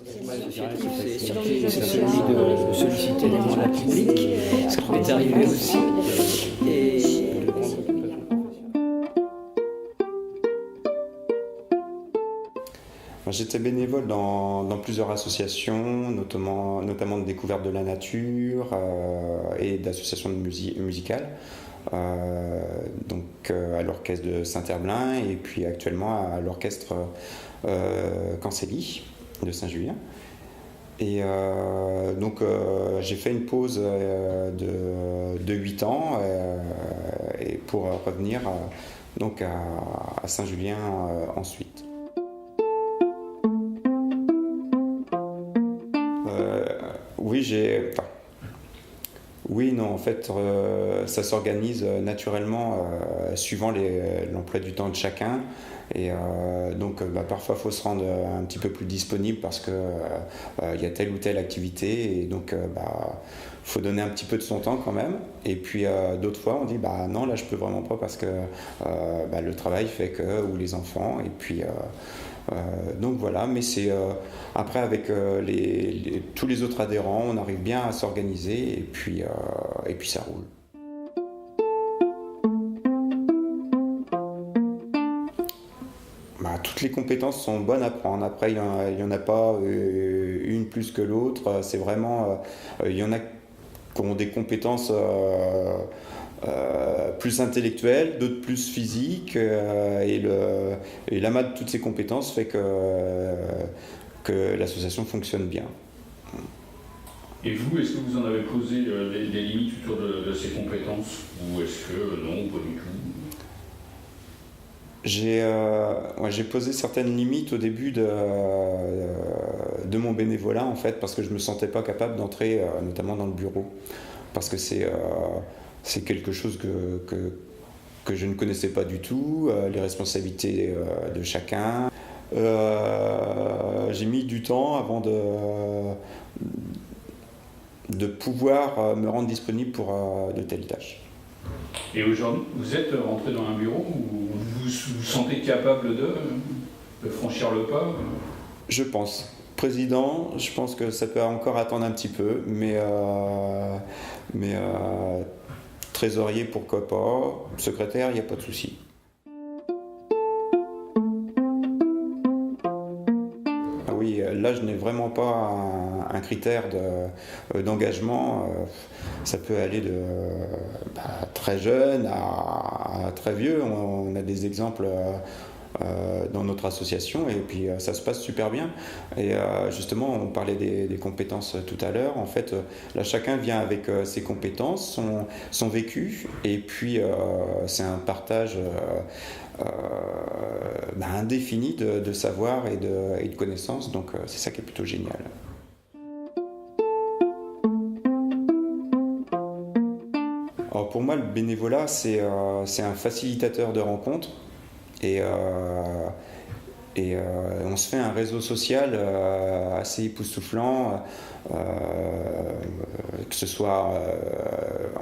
C'est celui de solliciter les mandats publics, ce qui m'est arrivé aussi. J'étais bénévole dans plusieurs associations, notamment de découverte de la nature et d'associations musicales. À l'orchestre de Saint-Herblain et puis actuellement à l'orchestre Cancelli de Saint-Julien. Et j'ai fait une pause de 8 ans et pour revenir à Saint-Julien ensuite. En fait, ça s'organise naturellement suivant l'emploi du temps de chacun. Et parfois, il faut se rendre un petit peu plus disponible parce qu'il y a telle ou telle activité. Et donc, faut donner un petit peu de son temps quand même. Et puis, d'autres fois, on dit, non, là, je peux vraiment pas parce que le travail fait que, ou les enfants. Et puis, mais c'est après avec tous les autres adhérents, on arrive bien à s'organiser et puis ça roule. Toutes les compétences sont bonnes à prendre. Après, il y en a pas une plus que l'autre. C'est vraiment, il y en a qui ont des compétences plus intellectuelles, d'autres plus physiques, et l'amas de toutes ces compétences fait que l'association fonctionne bien. Et vous, est-ce que vous en avez posé des limites autour de ces compétences, ou est-ce que non, pas du tout? J'ai posé certaines limites au début de mon bénévolat en fait, parce que je me sentais pas capable d'entrer notamment dans le bureau, parce que c'est quelque chose que je ne connaissais pas du tout, les responsabilités de chacun. J'ai mis du temps avant de pouvoir me rendre disponible pour de telles tâches. Et aujourd'hui, vous êtes rentré dans un bureau où vous vous sentez capable de franchir le pas? Je pense. Président, je pense que ça peut encore attendre un petit peu, mais trésorier, pourquoi pas. Secrétaire, il n'y a pas de souci. Oui, là, je n'ai vraiment pas un critère d'engagement. Ça peut aller de très jeune à très vieux. On a des exemples dans notre association et puis ça se passe super bien. Et justement, on parlait des compétences tout à l'heure. En fait, là, chacun vient avec ses compétences, son vécu, et puis c'est un partage indéfini de savoir et de connaissances. Donc c'est ça qui est plutôt génial. Alors pour moi, le bénévolat, c'est un facilitateur de rencontres. Et on se fait un réseau social assez époustouflant, que ce soit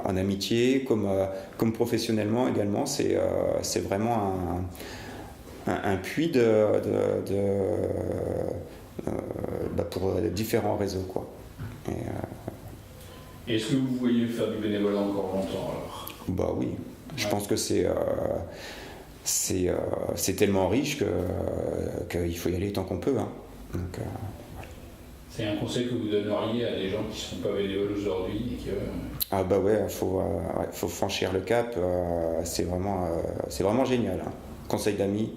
en amitié comme professionnellement également. C'est vraiment un puits pour différents réseaux, quoi. Et est-ce que vous voyez faire du bénévolat encore longtemps alors? Oui, je pense que c'est tellement riche qu'il faut y aller tant qu'on peut. Hein. Donc, c'est un conseil que vous donneriez à des gens qui ne sont pas bénévoles aujourd'hui et que... faut franchir le cap. C'est vraiment génial. Hein. Conseil d'amis.